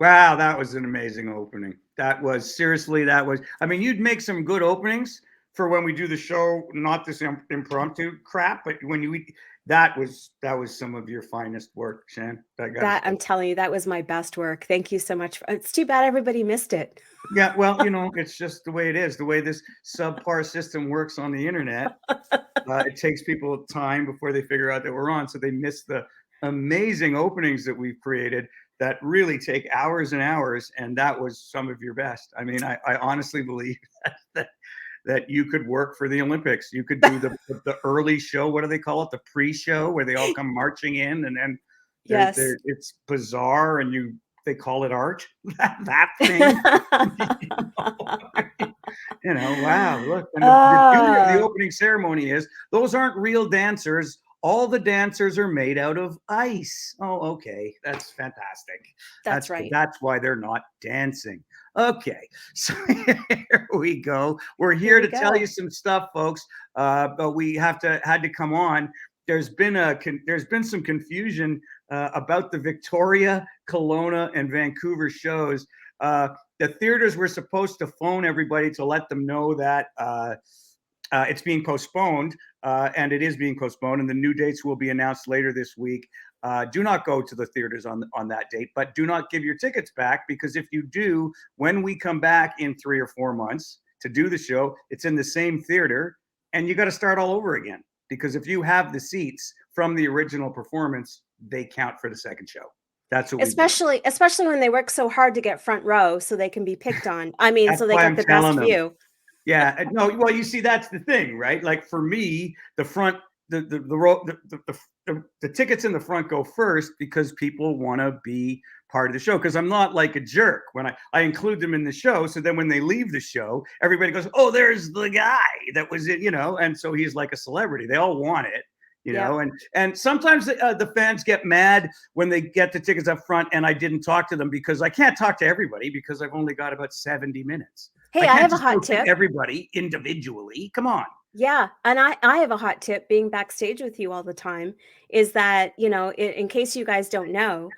Wow, that was an amazing opening. That was seriously, I mean, you'd make some good openings for when we do the show, not this impromptu crap, but when that was some of your finest work, Shan. I gotta That say. I'm telling you, that was my best work. Thank you so much. It's too bad everybody missed it. Yeah, well, it's just the way it is, the way this subpar system works on the internet. It takes people time before they figure out that we're on, so they miss the amazing openings that we've created that really take hours and hours, and that was some of your best. I mean, I honestly believe that that you could work for the Olympics. You could do the early show. What do they call it? The pre-show where they all come marching in, and then Yes. it's bizarre, and they call it art. that thing. Wow, look. And the beauty of the Ah, opening ceremony is those aren't real dancers. All the dancers are made out of ice. Oh, okay. That's fantastic. that's right. That's why they're not dancing. Okay. So here we go. We're Here here we to tell you go. some stuff, folks. But we had to come on. There's been some confusion about the Victoria, Kelowna, and Vancouver shows. The theaters were supposed to phone everybody to let them know that it's being postponed, and it is being postponed, and the new dates will be announced later this week. Do not go to the theaters on that date, but do not give your tickets back, because if you do, when we come back in 3 or 4 months to do the show, it's in the same theater, and you got to start all over again. Because if you have the seats from the original performance, they count for the second show. That's what we do. Especially when they work so hard to get front row so they can be picked on. I mean, That's so they why get I'm the telling best them. view. Yeah, no, well, you see, that's the thing, right? Like for me, the front, the tickets in the front go first because people want to be part of the show. Because I'm not like a jerk when I include them in the show. So then when they leave the show, everybody goes, "Oh, there's the guy that was it," and so he's like a celebrity. They all want it. Yep. And sometimes the fans get mad when they get the tickets up front and I didn't talk to them, because I can't talk to everybody because I've only got about 70 minutes. I Hey, I can't have a just go hot to tip. everybody individually. Come on. Yeah, and I have a hot tip being backstage with you all the time is that, in case you guys don't know,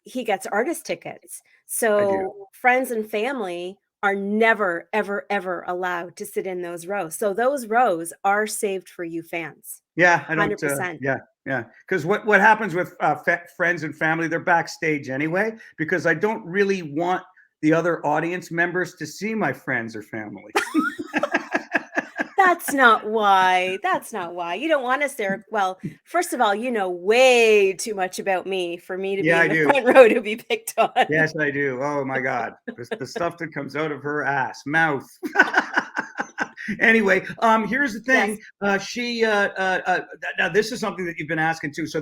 he gets artist tickets. I do. So friends and family are never, ever, ever allowed to sit in those rows. So those rows are saved for you fans. Yeah, I don't. 100%. Yeah. Because what happens with friends and family, they're backstage anyway. Because I don't really want the other audience members to see my friends or family. That's not why. That's not why. You don't want us there. Well, first of all, you know way too much about me for me to be Yeah, in I the do. front row to be picked on. Yes, I do. Oh my God, the stuff that comes out of her ass mouth. Anyway, here's the thing. Yes. She now this is something that you've been asking too. So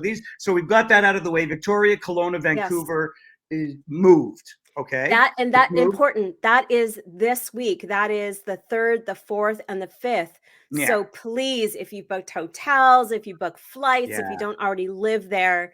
we've got that out of the way. Victoria, Kelowna, Yes. Vancouver is moved. Okay, it's That moved. important. That is this week. That is the 3rd, the 4th, and the 5th. Yeah, So please, if you booked hotels, if you book flights, if you yeah. don't already live there,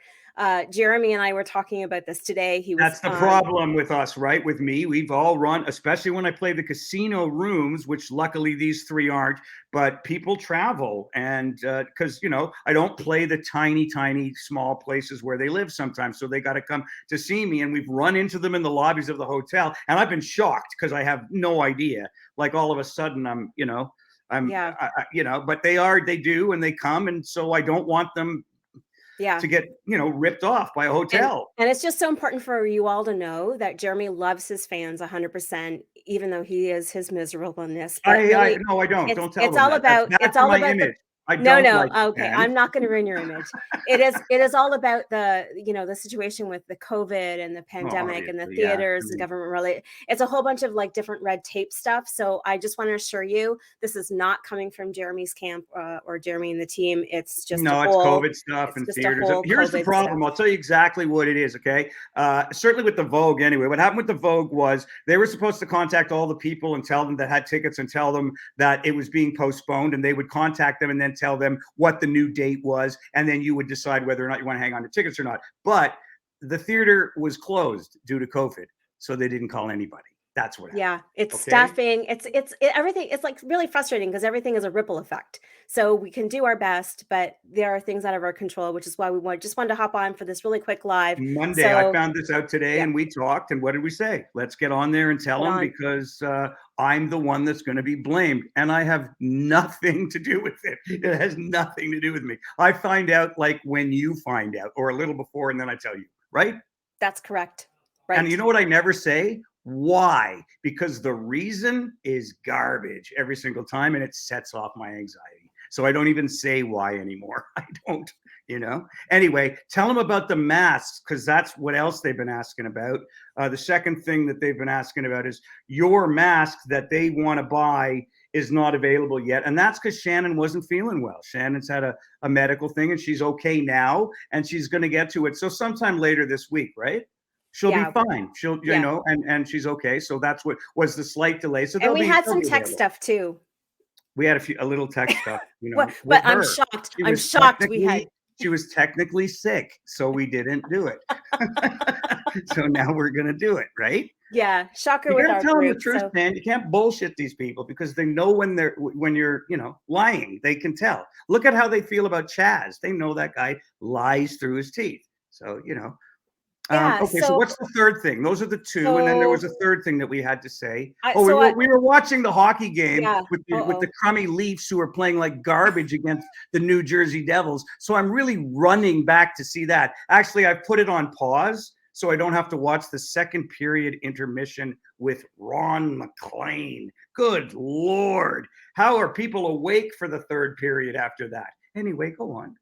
Jeremy and I were talking about this today. He was That's the problem with us, right? With me, we've all run, especially when I play the casino rooms, which luckily these three aren't, but people travel. And because, I don't play the tiny, small places where they live sometimes. So they got to come to see me. And we've run into them in the lobbies of the hotel. And I've been shocked because I have no idea. Like all of a sudden yeah, but they do, and they come. And so I don't want them yeah. to get, ripped off by a And hotel. and it's just so important for you all to know that Jeremy loves his fans 100%, even though he is his miserableness. But I really, no, I don't. it's Don't tell it's them all that. about That's it's for all my about the image. I no, don't no. like Okay, Stan. I'm not going to ruin your image. It is all about the situation with the COVID and the Oh, pandemic and the obviously, yeah. I theaters and mean, government related. It's a whole bunch of like different red tape stuff. So I just want to assure you, this is not coming from Jeremy's camp or Jeremy and the team. It's just a no, it's whole. COVID stuff It's and just a theaters. whole Here's the COVID problem. stuff. I'll tell you exactly what it is. Okay. Certainly with the Vogue, anyway. What happened with the Vogue was they were supposed to contact all the people and tell them that had tickets and tell them that it was being postponed, and they would contact them and then tell them what the new date was, and then you would decide whether or not you want to hang on to tickets or not. But the theater was closed due to COVID, so they didn't call anybody. That's what happened. Yeah, it's Okay. stuffing. Everything. It's like really frustrating because everything is a ripple effect. So we can do our best, but there are things out of our control, which is why we just wanted to hop on for this really quick live. Monday, I So found this out today yeah, and we talked. And what did we say? Let's get on there and tell put them on. because I'm the one that's going to be blamed. And I have nothing to do with it. It has nothing to do with me. I find out like when you find out or a little before and then I tell you, right? That's correct. And you Right. know what I never say? Why? Because the reason is garbage every single time and it sets off my anxiety. So I don't even say why anymore. I don't, you know. Anyway, tell them about the masks because that's what else they've been asking about. The second thing that they've been asking about is your mask that they want to buy is not available yet. And that's because Shannon wasn't feeling well. Shannon's had a medical thing and she's okay now and she's going to get to it. So sometime later this week, right? She'll be Yeah. fine. She'll, you Yeah. know, and she's okay. So that's what was the slight delay. So And we had they'll some be tech available. stuff too. We had a little tech stuff, you know, But with I'm her. shocked. She I'm was shocked we had. she was technically sick, so we didn't do it. So now we're gonna do it, right? Yeah, shocker You with gotta our tell them the group. truth, So man. You can't bullshit these people because they know when you're, you know, lying. They can tell. Look at how they feel about Chaz. They know that guy lies through his teeth. So, you know. yeah, Okay, so what's the third thing? Those are the two, and then there was a third thing that we had to say. We were watching the hockey game yeah. with the crummy Leafs who were playing like garbage against the New Jersey Devils. So I'm really running back to see that. Actually, I put it on pause so I don't have to watch the second period intermission with Ron McLean. Good Lord, how are people awake for the third period after that? Anyway, go on.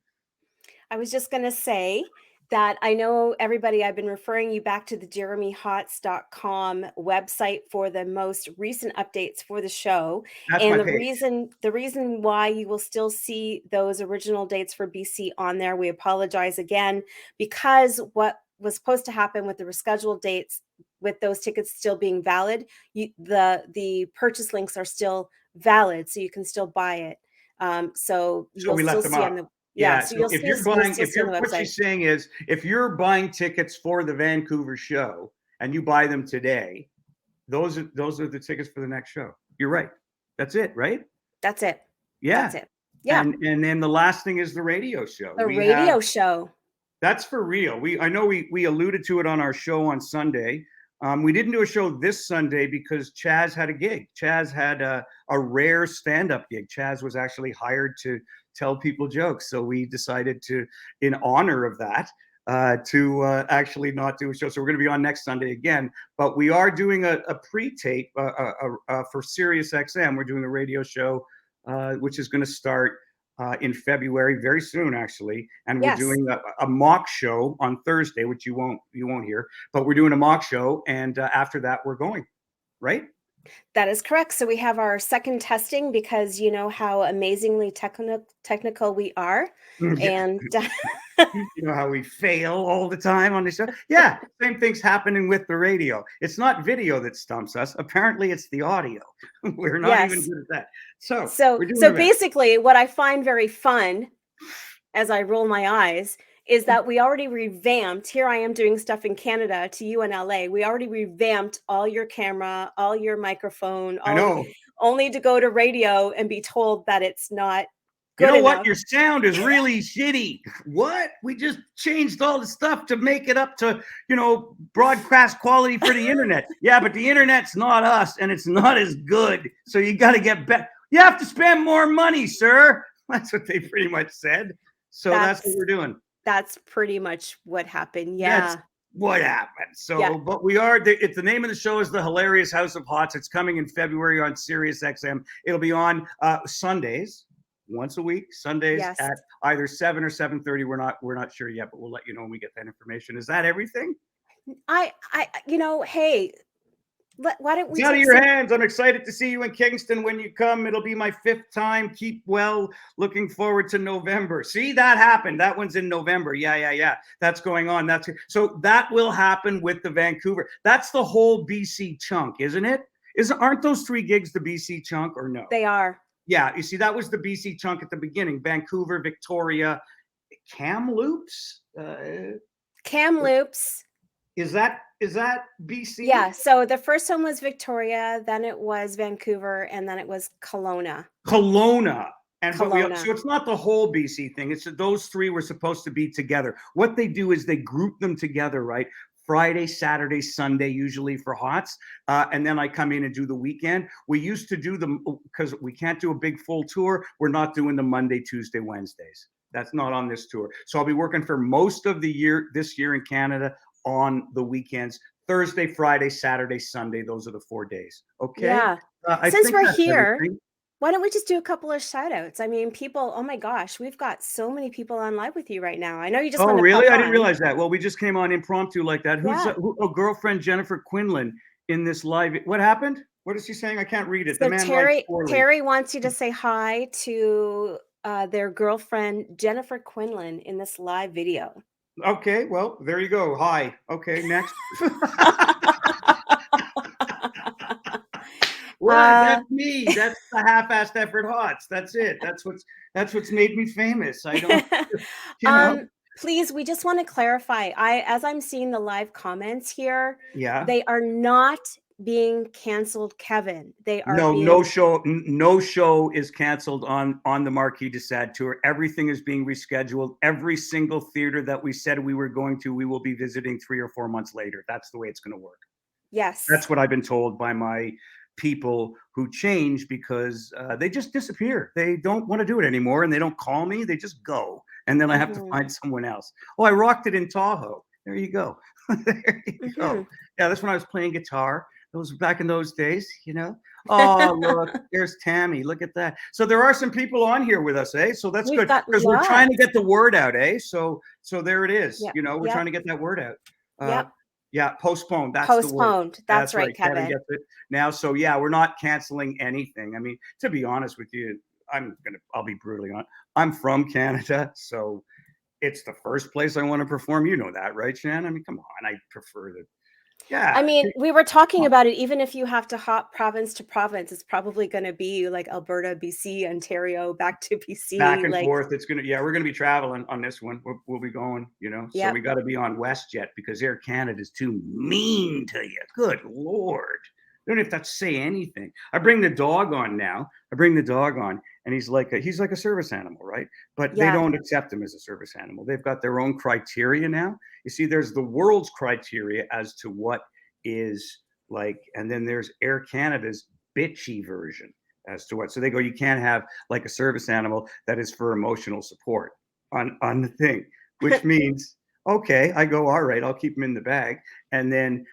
I was just going to say that I know everybody, I've been referring you back to the jeremyhotz.com website for the most recent updates for the show. That's And my page. the reason why you will still see those original dates for BC on there, we apologize again, because what was supposed to happen with the rescheduled dates with those tickets still being valid, the purchase links are still valid, so you can still buy it. So So you'll we still left them see up. on the Yeah. so So if you're buying, still see on the what website. she's saying is, if you're buying tickets for the Vancouver show and you buy them today, those are the tickets for the next show. You're right. That's it, right? That's it. Yeah. That's it. Yeah. And then the last thing is the radio show. The radio show. That's for real. I know we alluded to it on our show on Sunday. We didn't do a show this Sunday because Chaz had a gig. Chaz had a rare stand-up gig. Chaz was actually hired to tell people jokes. So we decided to, in honor of that, to actually not do a show. So we're going to be on next Sunday again. But we are doing a pre-tape for Sirius XM. We're doing a radio show, which is going to start in February, very soon, actually. And we're doing a mock show on Thursday, which you won't hear. But we're doing a mock show, and after that, we're going. Right? That is correct. So we have our second testing because you know how amazingly technical we are, and you know how we fail all the time on the show. Yeah, same thing's happening with the radio. It's not video that stumps us. Apparently, it's the audio. We're not even good at that. So basically, what I find very fun as I roll my eyes is that we already revamped. Here I am doing stuff in Canada to you in LA. We already revamped all your camera, all your microphone, I know. Only to go to radio and be told that it's not good enough. You know enough. What? Your sound is really shitty. What? We just changed all the stuff to make it up to, broadcast quality for the internet. Yeah, but the internet's not us and it's not as good. So you got to get better. You have to spend more money, sir. That's what they pretty much said. So that's what we're doing. That's pretty much what happened. Yeah. That's what happened. So, but we are, it's the name of the show is The Hilarious House of Hotz. It's coming in February on Sirius XM. It'll be on Sundays, once a week, Sundays at either 7 or 7:30. We're not sure yet, but we'll let you know when we get that information. Is that everything? Hey, why don't we? It's out of your hands. I'm excited to see you in Kingston when you come. It'll be my 5th time. Keep well. Looking forward to November. See, that happened. That one's in November. Yeah. That's going on. So that will happen with the Vancouver. That's the whole BC chunk, isn't it? Aren't those 3 gigs the BC chunk or no? They are. Yeah. You see, that was the BC chunk at the beginning. Vancouver, Victoria, Kamloops. Kamloops. Is that BC? Yeah. So the first one was Victoria, then it was Vancouver, and then it was Kelowna. Kelowna. Kelowna. So it's not the whole BC thing. It's that those three were supposed to be together. What they do is they group them together, right? Friday, Saturday, Sunday, usually for Hotz. And then I come in and do the weekend. We used to do them because we can't do a big full tour. We're not doing the Monday, Tuesday, Wednesdays. That's not on this tour. So I'll be working for most of the year, this year in Canada, on the weekends. Thursday, Friday, Saturday, Sunday. Those are the 4 days. Okay. Yeah. I Since think we're that's here, everything. why don't we just do a couple of shout outs? I mean, people, oh my gosh, we've got so many people on live with you right now. I know you just Oh, want to pop really? I didn't on. realize that. Well, we just came on impromptu like that. Who's Yeah. girlfriend Jennifer Quinlan in this live? What happened? What is she saying? I can't read it. The So man writes poorly. Terry wants you to say hi to their girlfriend Jennifer Quinlan in this live video. Okay, well, there you go. Hi. Okay, next. Well, that's me. That's the half-assed effort Hotz. That's it. That's what's made me famous. I don't, you know. Please, we just want to clarify. As I'm seeing the live comments here, Yeah. they are not being canceled, Kevin. They are No show is canceled on the Marquis de Sade tour. Everything is being rescheduled. Every single theater that we said we were going to, we will be visiting 3 or 4 months later. That's the way it's going to work. Yes. That's what I've been told by my people who change because they just disappear. They don't want to do it anymore and they don't call me. They just go. And then I have to find someone else. Oh, I rocked it in Tahoe. There you go. There you go. Yeah, that's when I was playing guitar. It was back in those days, you know. Oh, look, there's Tammy. Look at that. So there are some people on here with us, eh? So that's good because we're trying to get the word out, eh? So there it is. Yep. You know, we're trying to get that word out. Yep. Yeah, postponed. That's postponed. the word. That's right, Kevin. Gets it now. So yeah, we're not canceling anything. I mean, to be honest with you, I'll be brutally honest. I'm from Canada, so it's the first place I want to perform. You know that, right, Shan? I mean, come on. I prefer the. Yeah. I mean, we were talking about it. Even if you have to hop province to province, it's probably going to be like Alberta, BC, Ontario, back to BC. Back and forth. It's going to, we're going to be traveling on this one. We'll be going, you know. So we got to be on WestJet because Air Canada is too mean to you. Good Lord. They don't have to say anything. I bring the dog on now. And he's like a service animal, right? But they don't accept him as a service animal. They've got their own criteria now. You see, there's the world's criteria as to what is like, and then there's Air Canada's bitchy version as to what. So they go, you can't have like a service animal that is for emotional support on the thing, which means, okay, I go, all right, I'll keep him in the bag. And then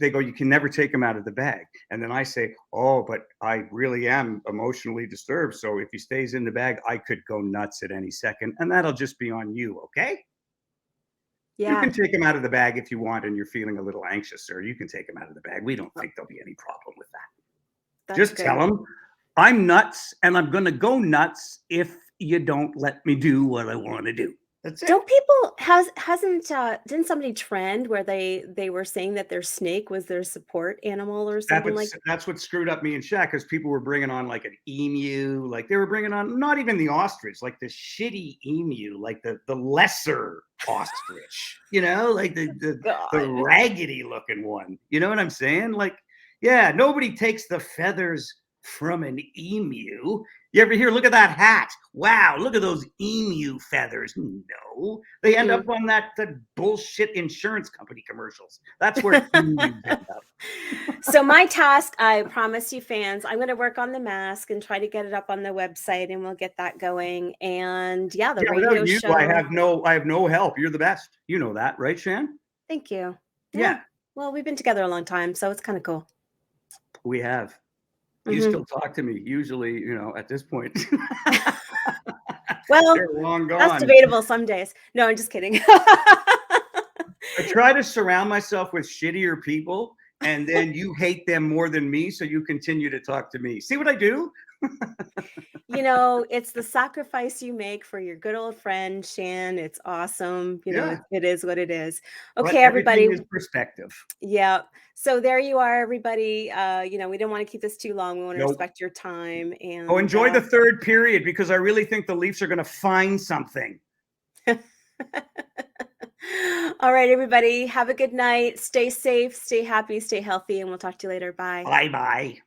they go, you can never take him out of the bag. And then I say, oh, but I really am emotionally disturbed. So if he stays in the bag, I could go nuts at any second. And that'll just be on you, okay? Yeah. You can take him out of the bag if you want and you're feeling a little anxious, sir. You can take him out of the bag. We don't think there'll be any problem with that. Just tell him I'm nuts and I'm going to go nuts if you don't let me do what I want to do. That's it. Don't people didn't somebody trend where they were saying that their snake was their support animal or something like that? That's what screwed up me and Shaq because people were bringing on like an email, like they were bringing on not even the ostrich, like the shitty emu, like the lesser ostrich, you know, like the raggedy looking one. You know what I'm saying? Like, yeah, nobody takes the feathers from an emu. You ever hear, look at that hat. Wow, look at those emu feathers. No, they end up on that bullshit insurance company commercials. That's where emus end up. So my task, I promise you fans, I'm going to work on the mask and try to get it up on the website and we'll get that going. And the radio show. I have no help. You're the best. You know that, right, Shan? Thank you. Yeah. Well, we've been together a long time, so it's kind of cool. We have. You still talk to me, usually, you know, at this point. Well, they're long gone. That's debatable some days. No, I'm just kidding. I try to surround myself with shittier people, and then you hate them more than me, so you continue to talk to me. See what I do? You know, it's the sacrifice you make for your good old friend, Shan. It's awesome. You know, it is what it is. Okay, everybody. Everything is perspective. Yeah. So there you are, everybody. You know, we don't want to keep this too long. We want to respect your time. And enjoy the third period because I really think the Leafs are going to find something. All right, everybody. Have a good night. Stay safe, stay happy, stay healthy, and we'll talk to you later. Bye. Bye bye.